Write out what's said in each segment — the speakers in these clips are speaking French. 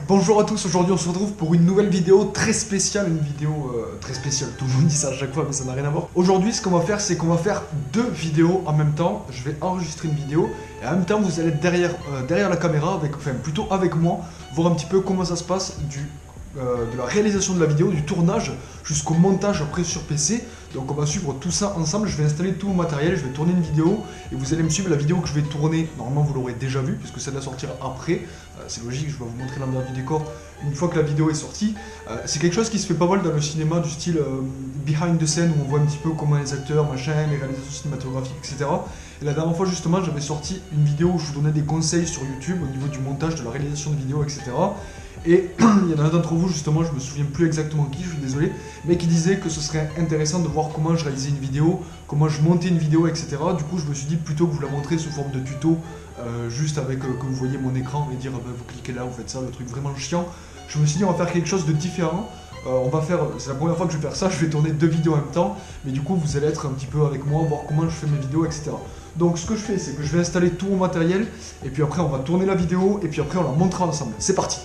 Bonjour à tous, aujourd'hui on se retrouve pour une nouvelle vidéo très spéciale, très spéciale, tout le monde dit ça à chaque fois mais ça n'a rien à voir. Aujourd'hui ce qu'on va faire c'est qu'on va faire deux vidéos en même temps, je vais enregistrer une vidéo et en même temps vous allez être derrière la caméra, plutôt avec moi, voir un petit peu comment ça se passe de la réalisation de la vidéo, du tournage jusqu'au montage après sur PC. Donc on va suivre tout ça ensemble, je vais installer tout mon matériel, je vais tourner une vidéo et vous allez me suivre. La vidéo que je vais tourner, normalement vous l'aurez déjà vue puisque celle-là sortira après. C'est logique, je vais vous montrer l'envers du décor une fois que la vidéo est sortie. C'est quelque chose qui se fait pas mal dans le cinéma du style behind the scene où on voit un petit peu comment les acteurs, machin, les réalisations cinématographiques, etc. Et la dernière fois justement j'avais sorti une vidéo où je vous donnais des conseils sur YouTube au niveau du montage, de la réalisation de vidéos, etc. Et il y en a un d'entre vous justement, je me souviens plus exactement qui, je suis désolé, mais qui disait que ce serait intéressant de voir comment je réalisais une vidéo, comment je montais une vidéo, etc. Du coup je me suis dit plutôt que vous la montrer sous forme de tuto, juste avec que vous voyez mon écran et dire vous cliquez là, vous faites ça, le truc vraiment chiant. Je me suis dit on va faire quelque chose de différent. C'est la première fois que je vais faire ça, je vais tourner deux vidéos en même temps, mais du coup vous allez être un petit peu avec moi, voir comment je fais mes vidéos, etc. Donc ce que je fais, c'est que je vais installer tout mon matériel, et puis après on va tourner la vidéo, et puis après on la montrera ensemble. C'est parti!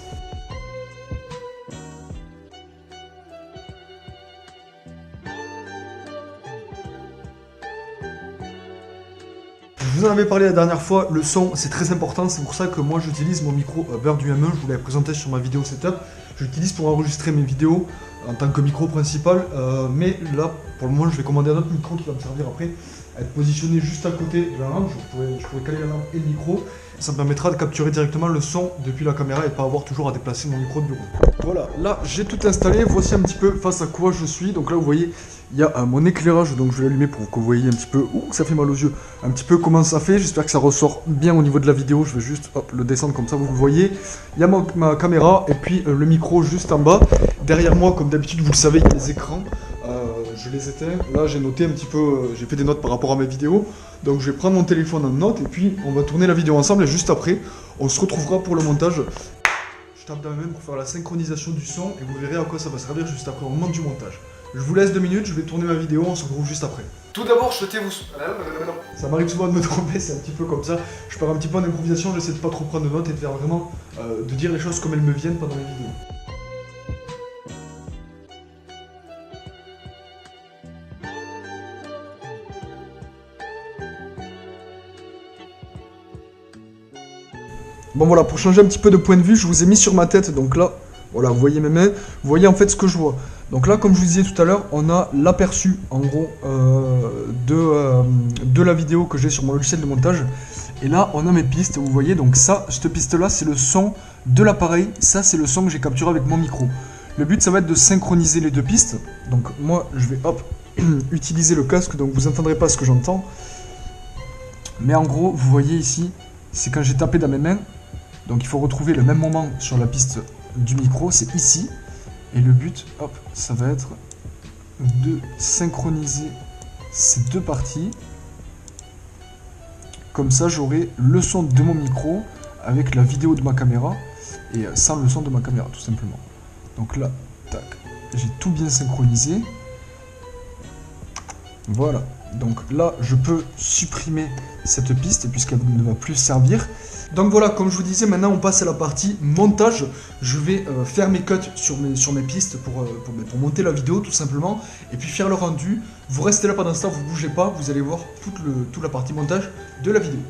Je vous en avais parlé la dernière fois, le son c'est très important, c'est pour ça que moi j'utilise mon micro Bird UM1, je vous l'avais présenté sur ma vidéo setup. Je l'utilise pour enregistrer mes vidéos en tant que micro principal, mais là pour le moment je vais commander un autre micro qui va me servir après à être positionné juste à côté de la lampe. Je pourrais caler la lampe et le micro, ça me permettra de capturer directement le son depuis la caméra et pas avoir toujours à déplacer mon micro de bureau. Voilà, là j'ai tout installé, voici un petit peu face à quoi je suis. Donc là vous voyez, il y a mon éclairage, donc je vais l'allumer pour que vous voyez un petit peu, ça fait mal aux yeux, un petit peu comment ça fait. J'espère que ça ressort bien au niveau de la vidéo, je vais juste le descendre comme ça, vous le voyez. Il y a ma caméra et puis le micro juste en bas. Derrière moi, comme d'habitude, vous le savez, il y a les écrans. Je les éteins. Là, j'ai noté un petit peu, j'ai fait des notes par rapport à mes vidéos. Donc, je vais prendre mon téléphone en note et puis on va tourner la vidéo ensemble. Et juste après, on se retrouvera pour le montage. Je tape dans la main pour faire la synchronisation du son et vous verrez à quoi ça va servir juste après au moment du montage. Je vous laisse 2 minutes, je vais tourner ma vidéo, on se retrouve juste après. Tout d'abord, je souhaitais vous... Ça m'arrive souvent de me tromper, c'est un petit peu comme ça. Je pars un petit peu en improvisation, j'essaie de pas trop prendre de notes et de faire vraiment, de dire les choses comme elles me viennent pendant les vidéos. Bon voilà, pour changer un petit peu de point de vue, je vous ai mis sur ma tête, donc là, voilà, vous voyez mes mains, vous voyez en fait ce que je vois. Donc là, comme je vous disais tout à l'heure, on a l'aperçu, en gros, de la vidéo que j'ai sur mon logiciel de montage. Et là, on a mes pistes, vous voyez, donc ça, cette piste-là, c'est le son de l'appareil, ça, c'est le son que j'ai capturé avec mon micro. Le but, ça va être de synchroniser les deux pistes. Donc moi, je vais, utiliser le casque, donc vous n'entendrez pas ce que j'entends. Mais en gros, vous voyez ici, c'est quand j'ai tapé dans mes mains. Donc il faut retrouver le même moment sur la piste du micro, c'est ici. Et le but, ça va être de synchroniser ces deux parties. Comme ça, j'aurai le son de mon micro avec la vidéo de ma caméra et sans le son de ma caméra, tout simplement. Donc là, tac, j'ai tout bien synchronisé. Voilà. Donc là, je peux supprimer cette piste puisqu'elle ne va plus servir. Donc voilà, comme je vous disais, maintenant on passe à la partie montage. Je vais faire mes cuts sur mes pistes pour monter la vidéo tout simplement. Et puis faire le rendu. Vous restez là pendant ce temps, vous ne bougez pas, vous allez voir toute la partie montage de la vidéo.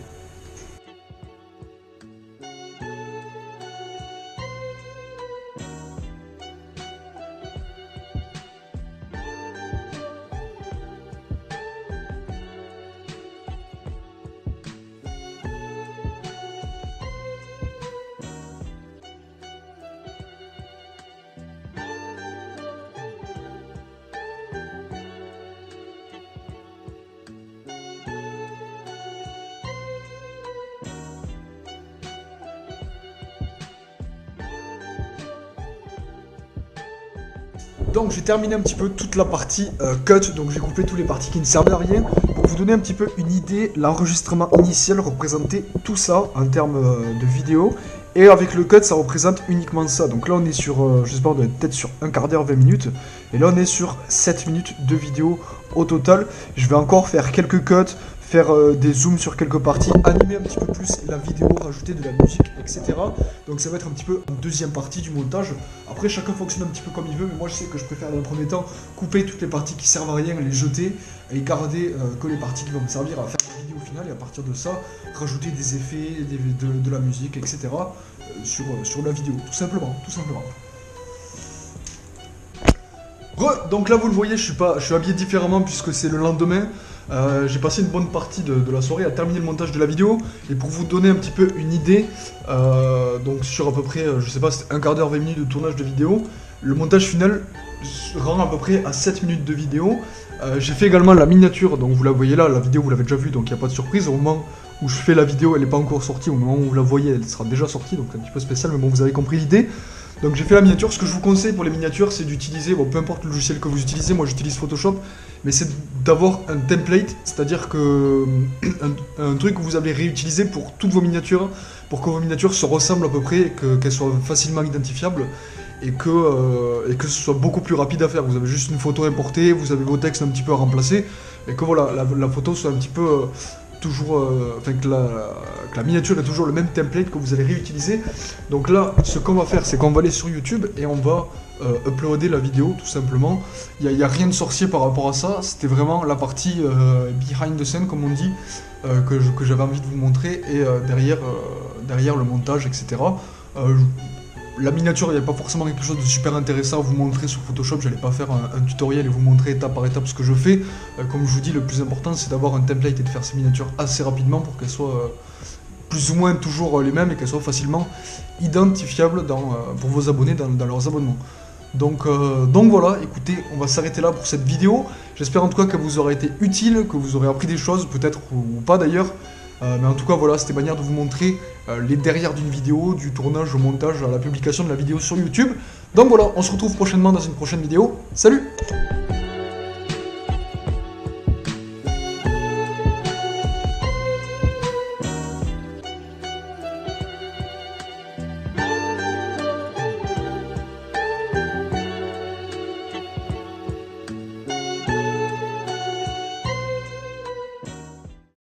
Donc j'ai terminé un petit peu toute la partie cut, donc j'ai coupé toutes les parties qui ne servaient à rien. Pour vous donner un petit peu une idée, l'enregistrement initial représentait tout ça en termes de vidéo. Et avec le cut, ça représente uniquement ça. Donc là on est sur, je sais pas, on doit être peut-être sur un quart d'heure, 20 minutes. Et là on est sur 7 minutes de vidéo au total. Je vais encore faire quelques cuts, faire des zooms sur quelques parties, animer un petit peu plus la vidéo, rajouter de la musique, etc. Donc ça va être un petit peu une deuxième partie du montage. Après chacun fonctionne un petit peu comme il veut, mais moi je sais que je préfère dans le premier temps couper toutes les parties qui servent à rien, les jeter et garder que les parties qui vont me servir à faire la vidéo finale, et à partir de ça rajouter des effets, de la musique, etc. Sur la vidéo, tout simplement. Donc là vous le voyez, je suis habillé différemment puisque c'est le lendemain. J'ai passé une bonne partie de la soirée à terminer le montage de la vidéo. Et pour vous donner un petit peu une idée, donc sur à peu près, je sais pas, c'était un quart d'heure, 20 minutes de tournage de vidéo, le montage final rend à peu près à 7 minutes de vidéo. J'ai fait également la miniature, donc vous la voyez là, la vidéo vous l'avez déjà vue, donc il n'y a pas de surprise. Au moment où je fais la vidéo, elle n'est pas encore sortie, au moment où vous la voyez, elle sera déjà sortie, donc un petit peu spécial, mais bon, vous avez compris l'idée. Donc j'ai fait la miniature. Ce que je vous conseille pour les miniatures, c'est d'utiliser, bon, peu importe le logiciel que vous utilisez, moi j'utilise Photoshop, mais c'est d'avoir un template, c'est-à-dire que un truc que vous allez réutiliser pour toutes vos miniatures, pour que vos miniatures se ressemblent à peu près, qu'elles soient facilement identifiables, et que ce soit beaucoup plus rapide à faire. Vous avez juste une photo importée, vous avez vos textes un petit peu à remplacer, et que voilà, la photo soit un petit peu... toujours, enfin que la miniature est toujours le même template que vous allez réutiliser. Donc là, ce qu'on va faire, c'est qu'on va aller sur YouTube et on va uploader la vidéo, tout simplement. Il n'y a rien de sorcier par rapport à ça, c'était vraiment la partie behind the scene, comme on dit, que j'avais envie de vous montrer, et derrière le montage, etc. La miniature, il n'y a pas forcément quelque chose de super intéressant à vous montrer sur Photoshop. Je n'allais pas faire un tutoriel et vous montrer étape par étape ce que je fais. Comme je vous dis, le plus important, c'est d'avoir un template et de faire ces miniatures assez rapidement pour qu'elles soient plus ou moins toujours les mêmes et qu'elles soient facilement identifiables pour vos abonnés dans leurs abonnements. Donc voilà, écoutez, on va s'arrêter là pour cette vidéo. J'espère en tout cas qu'elle vous aura été utile, que vous aurez appris des choses, peut-être ou pas d'ailleurs. Mais en tout cas voilà, c'était manière de vous montrer les derrière d'une vidéo, du tournage au montage à la publication de la vidéo sur YouTube. Donc voilà, on se retrouve prochainement dans une prochaine vidéo. Salut!